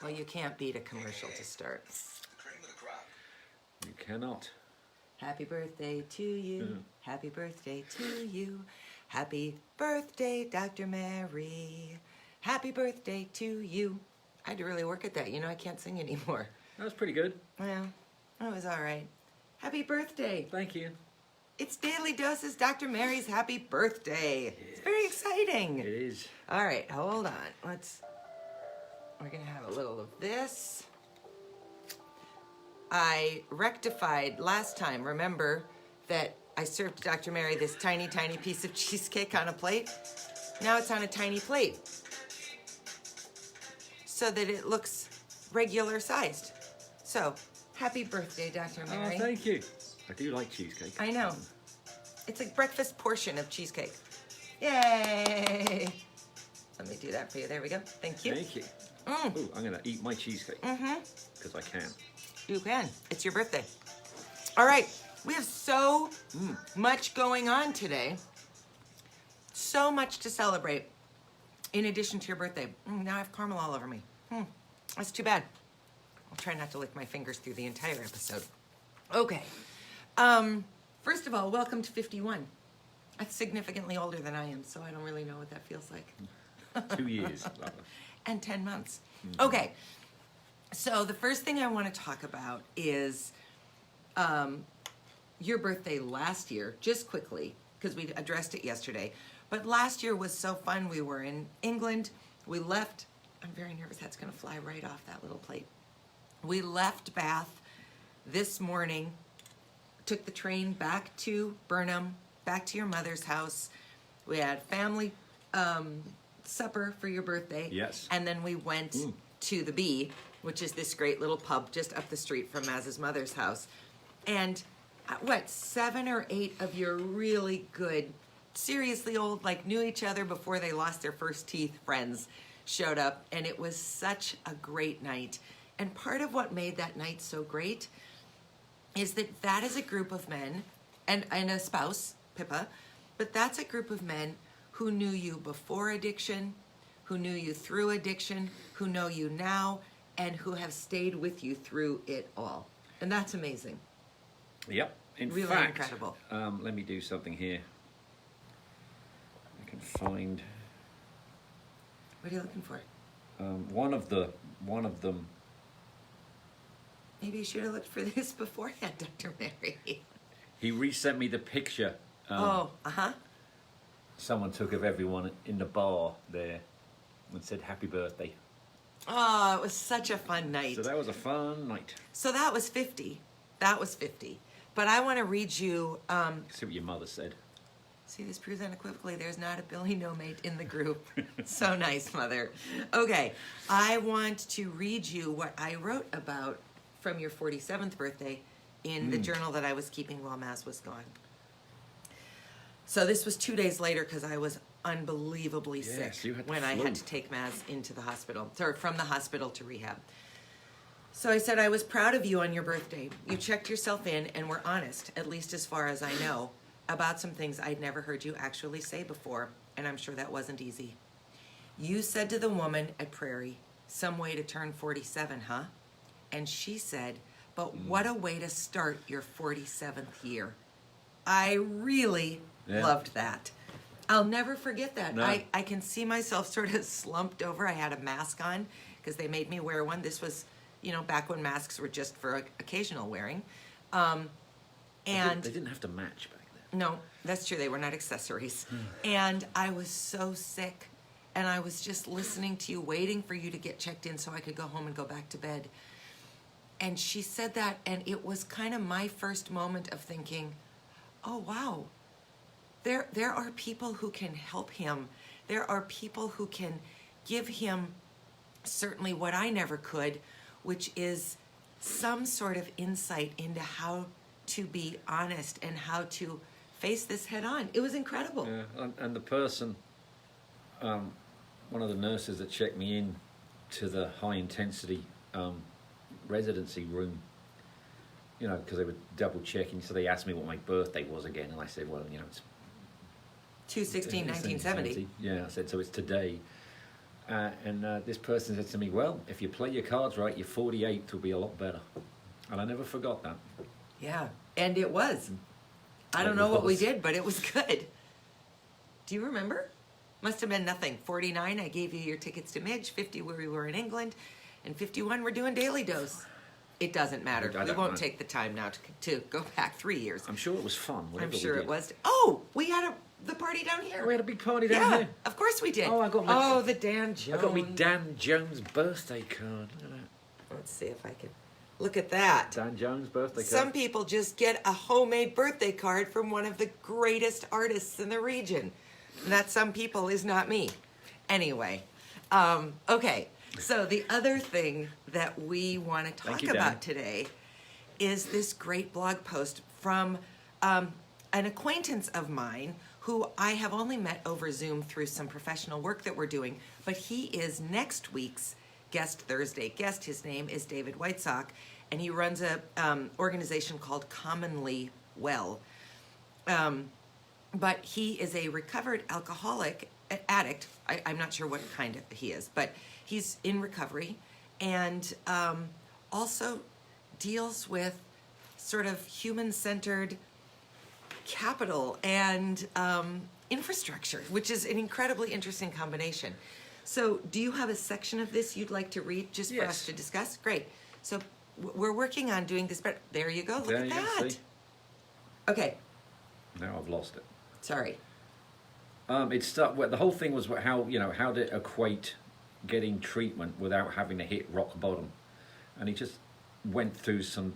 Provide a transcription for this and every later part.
Well, you can't beat a commercial to start. You cannot. Happy birthday to you. Happy birthday to you. Happy birthday, Dr. Mary. Happy birthday to you. I had to really work at that. You know, I can't sing anymore. That was pretty good. Well, that was all right. Happy birthday. Thank you. It's Daily Doses Dr. Mary's happy birthday. Yes. It's very exciting. It is. All right, hold on. We're going to have a little of this. I rectified last time. Remember that I served Dr. Mary this tiny, tiny piece of cheesecake on a plate? Now it's on a tiny plate so that it looks regular sized. So, happy birthday, Dr. Mary. Oh, thank you. I do like cheesecake. I know. It's a breakfast portion of cheesecake. Yay! Let me do that for you. There we go. Thank you. Thank you. Ooh, I'm going to eat my cheesecake. Because I can. You can. It's your birthday. All right. We have so much going on today. So much to celebrate. In addition to your birthday. Now I have caramel all over me. That's too bad. I'll try not to lick my fingers through the entire episode. Okay. First of all, welcome to 51. That's significantly older than I am, so I don't really know what that feels like. 2 years. And 10 months. Okay. So the first thing I want to talk about is your birthday last year, just quickly, because we addressed it yesterday. But last year was so fun. We were in England. We left. I'm very nervous. That's going to fly right off that little plate. We left Bath this morning, took the train back to Burnham, back to your mother's house. We had family supper for your birthday. Yes. And then we went to the Bee, which is this great little pub just up the street from Maz's mother's house. And 7 or 8 of your really good, seriously old, like knew each other before they lost their first teeth friends showed up. And it was such a great night. And part of what made that night so great is that is a group of men and a spouse, Pippa, but that's a group of men who knew you before addiction, who knew you through addiction, who know you now, and who have stayed with you through it all. And that's amazing. Yep. In really fact, incredible. Let me do something here. I can find. What are you looking for? One of them. Maybe you should have looked for this beforehand, Dr. Mary. He resent me the picture. Someone took of everyone in the bar there and said happy birthday. Oh, it was such a fun night. So that was a fun night. So that was 50. That was 50. But I want to read you... See what your mother said. See, this proves unequivocally there's not a Billy No-Mate in the group. So nice, Mother. Okay, I want to read you what I wrote about from your 47th birthday in the journal that I was keeping while Maz was gone. So this was 2 days later because I was unbelievably sick when I had to take Maz into the hospital, or from the hospital to rehab. So I said, I was proud of you on your birthday. You checked yourself in and were honest, at least as far as I know, about some things I'd never heard you actually say before, and I'm sure that wasn't easy. You said to the woman at Prairie, some way to turn 47, huh? And she said, but what a way to start your 47th year. I really loved that. I'll never forget that. No. I can see myself sort of slumped over. I had a mask on because they made me wear one. This was, back when masks were just for occasional wearing. And they didn't have to match back then. No, that's true. They were not accessories. And I was so sick. And I was just listening to you, waiting for you to get checked in so I could go home and go back to bed. And she said that, and it was kind of my first moment of thinking, oh, wow, there are people who can help him. There are people who can give him certainly what I never could, which is some sort of insight into how to be honest and how to face this head on. It was incredible. Yeah, and the person, one of the nurses that checked me in to the high intensity residency room, because they were double checking, so they asked me what my birthday was again, and I said, well, it's 2/16/1970. Yeah, I said, so it's today. This person said to me, well, if you play your cards right, your 48th will be a lot better. And I never forgot that. Yeah, and it was. I don't It know what we was. did, but it was good. Do you remember? Must have been nothing. 49, I gave you your tickets to Midge. 50, where we were in England. And 51, we're doing Daily Dose. It doesn't matter. I We don't won't know. take the time now to go back 3 years. I'm sure it was fun. I'm whatever we sure it did. was. Oh, we had the party down here. We had a big party down Yeah, here. of course we did. Oh, I got my- the Dan Jones. I got me Dan Jones birthday card. Look at that. Let's see if I can. Look at that. Dan Jones birthday card. Some people just get a homemade birthday card from one of the greatest artists in the region. And that some people is not me. Anyway, okay. So the other thing that we want to talk you, about Dan. today is this great blog post from an acquaintance of mine who I have only met over Zoom through some professional work that we're doing, but he is next week's Thursday guest. His name is David Whitesock, and he runs a organization called Commonly Well. But he is a recovered alcoholic addict. I'm not sure what kind he is, but he's in recovery and also deals with sort of human-centered capital and infrastructure, which is an incredibly interesting combination. So do you have a section of this you'd like to read just for us Yes. to discuss? Great. So we're working on doing this better. There you go. Look There at you go, that. see? Okay. Now I've lost it. Sorry. Well, the whole thing was how to equate getting treatment without having to hit rock bottom, and he just went through some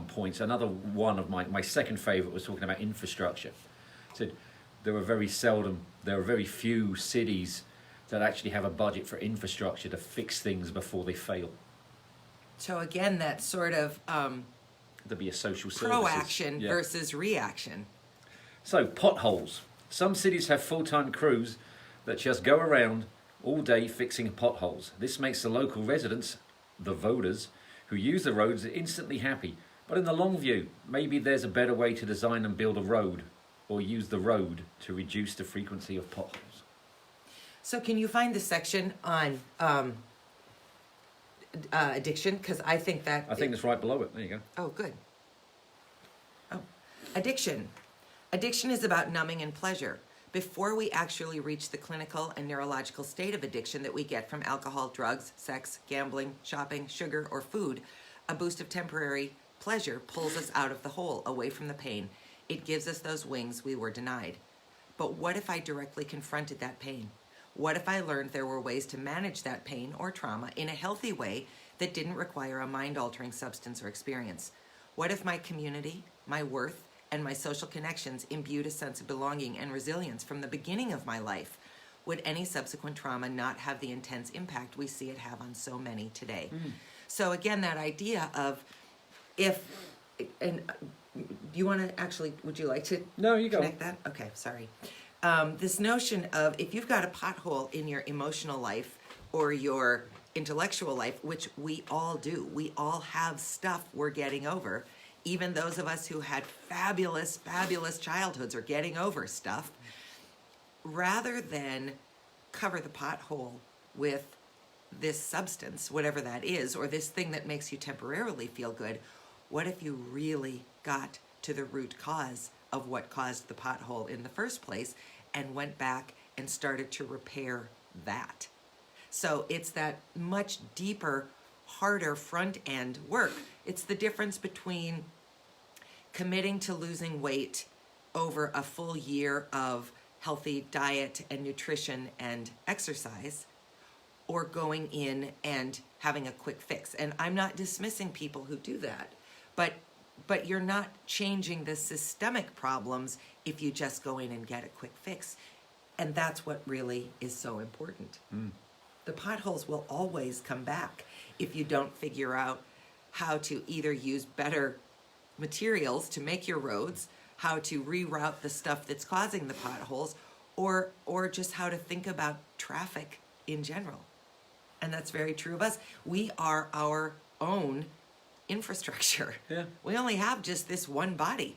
points. Another one of my second favorite was talking about infrastructure. He said there are very few cities that actually have a budget for infrastructure to fix things before they fail. So again, that sort of There'd be a social services. proaction Yeah. versus reaction. So, potholes. Some cities have full-time crews that just go around all day fixing potholes. This makes the local residents, the voters, who use the roads instantly happy. But in the long view, maybe there's a better way to design and build a road, or use the road to reduce the frequency of potholes. So can you find the section on addiction? Because I think that... I think it's right below it. There you go. Oh, good. Oh, addiction. Addiction is about numbing and pleasure. Before we actually reach the clinical and neurological state of addiction that we get from alcohol, drugs, sex, gambling, shopping, sugar, or food, a boost of temporary pleasure pulls us out of the hole, away from the pain. It gives us those wings we were denied. But what if I directly confronted that pain? What if I learned there were ways to manage that pain or trauma in a healthy way that didn't require a mind-altering substance or experience? What if my community, my worth, and my social connections imbued a sense of belonging and resilience from the beginning of my life? Would any subsequent trauma not have the intense impact we see it have on so many today? So again, that idea of you want to actually, would you like to No, you go. connect that? Okay, sorry. This notion of if you've got a pothole in your emotional life or your intellectual life, which we all do, we all have stuff we're getting over. Even those of us who had fabulous, fabulous childhoods are getting over stuff. Rather than cover the pothole with this substance, whatever that is, or this thing that makes you temporarily feel good, what if you really got to the root cause of what caused the pothole in the first place and went back and started to repair that? So it's that much deeper, harder front end work. It's the difference between committing to losing weight over a full year of healthy diet and nutrition and exercise, or going in and having a quick fix. And I'm not dismissing people who do that, but you're not changing the systemic problems if you just go in and get a quick fix. And that's what really is so important. The potholes will always come back if you don't figure out how to either use better materials to make your roads, how to reroute the stuff that's causing the potholes, or just how to think about traffic in general. And that's very true of us. We are our own infrastructure. Yeah. We only have just this one body.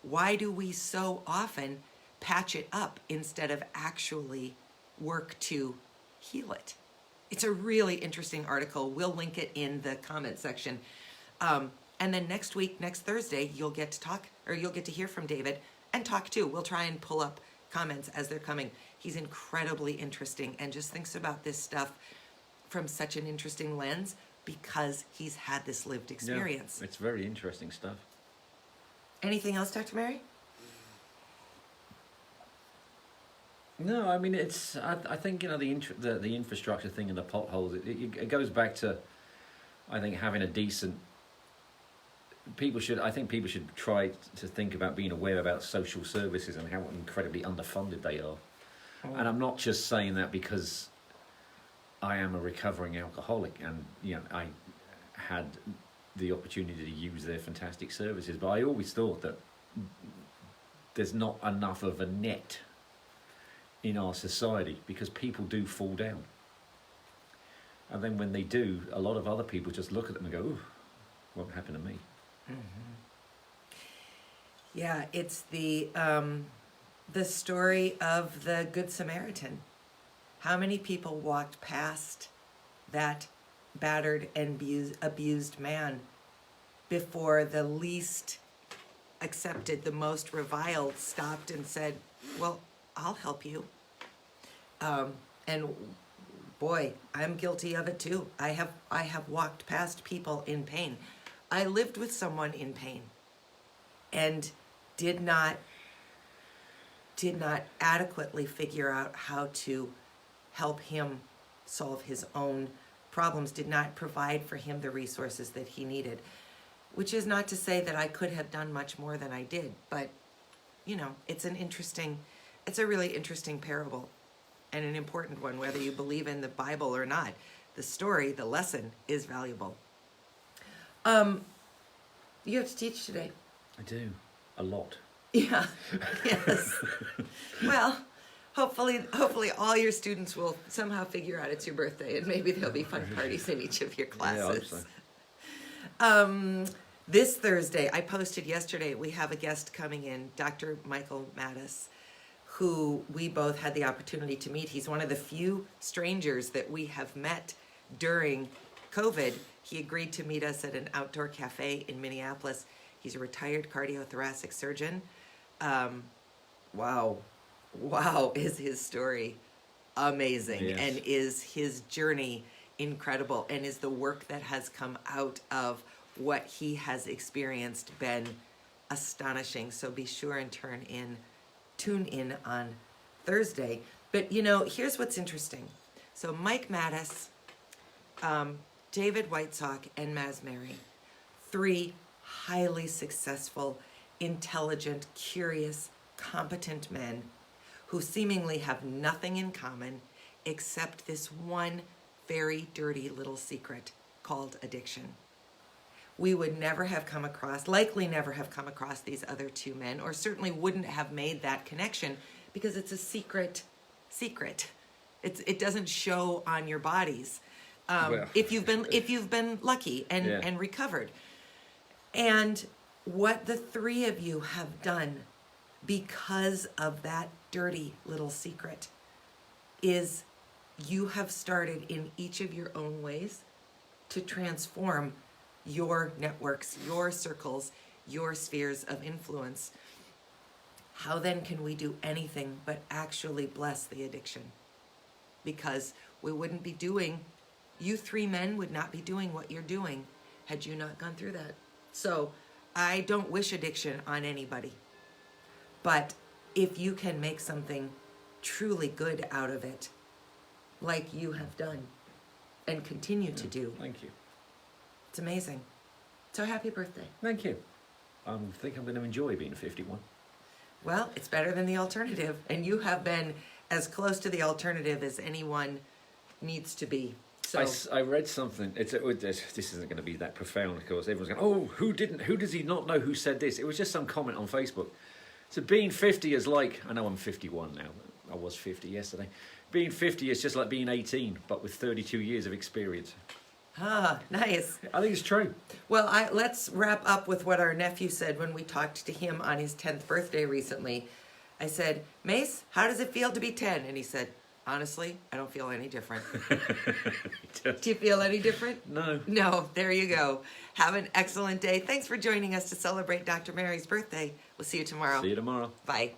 Why do we so often patch it up instead of actually work to heal it. It's a really interesting article. We'll link it in the comment section. And then next week, next Thursday, you'll get to talk, or you'll get to hear from David and talk too. We'll try and pull up comments as they're coming. He's incredibly interesting and just thinks about this stuff from such an interesting lens because he's had this lived experience. Yeah, it's very interesting stuff. Anything else, Dr. Mary? No, I mean it's. I think the infrastructure thing and the potholes. It goes back to, I think having a decent. I think people should try to think about being aware about social services and how incredibly underfunded they are. Oh. And I'm not just saying that because I am a recovering alcoholic and I had the opportunity to use their fantastic services, but I always thought that there's not enough of a net in our society because people do fall down. And then when they do, a lot of other people just look at them and go, "Ooh, what happened to me?" Mm-hmm. Yeah, it's the story of the Good Samaritan. How many people walked past that battered and abused man before the least accepted, the most reviled, stopped and said, "Well, I'll help you." And boy, I'm guilty of it too. I have walked past people in pain. I lived with someone in pain and did not adequately figure out how to help him solve his own problems, did not provide for him the resources that he needed, which is not to say that I could have done much more than I did, but it's a really interesting parable and an important one, whether you believe in the Bible or not. The story, the lesson is valuable. You have to teach today. I do. A lot. Yeah. Yes. Well, hopefully all your students will somehow figure out it's your birthday and maybe there'll be fun parties in each of your classes. Yeah, I hope so. This Thursday, I posted yesterday, we have a guest coming in, Dr. Michael Mattis, who we both had the opportunity to meet. He's one of the few strangers that we have met during COVID. He agreed to meet us at an outdoor cafe in Minneapolis. He's a retired cardiothoracic surgeon. Wow, is his story amazing. Yes. And is his journey incredible, and is the work that has come out of what he has experienced been astonishing. So be sure and tune in on Thursday. But here's what's interesting. So Mike Mattis, David Whitesock, and Maz Mary, 3 highly successful, intelligent, curious, competent men who seemingly have nothing in common except this one very dirty little secret called addiction. We would likely never have come across these other 2 men, or certainly wouldn't have made that connection because it's a secret. It doesn't show on your bodies. If you've been lucky and recovered. And what the 3 of you have done because of that dirty little secret is you have started in each of your own ways to transform your networks, your circles, your spheres of influence. How then can we do anything but actually bless the addiction? Because you 3 men would not be doing what you're doing had you not gone through that. So I don't wish addiction on anybody. But if you can make something truly good out of it, like you have done and continue to do. Thank you. It's amazing. So happy birthday. Thank you. I think I'm going to enjoy being 51. Well, it's better than the alternative. And you have been as close to the alternative as anyone needs to be. So I read something. This isn't going to be that profound, of course. Everyone's going, "Oh, who does he not know who said this?" It was just some comment on Facebook. So being 50 is like, I know I'm 51 now. I was 50 yesterday. Being 50 is just like being 18, but with 32 years of experience. Ah, nice. I think it's true. Well, let's wrap up with what our nephew said when we talked to him on his 10th birthday recently. I said, "Mace, how does it feel to be 10? And he said, Honestly, I don't feel any different. Do you feel any different? No. No, there you go. Have an excellent day. Thanks for joining us to celebrate Dr. Mary's birthday. We'll see you tomorrow. See you tomorrow. Bye.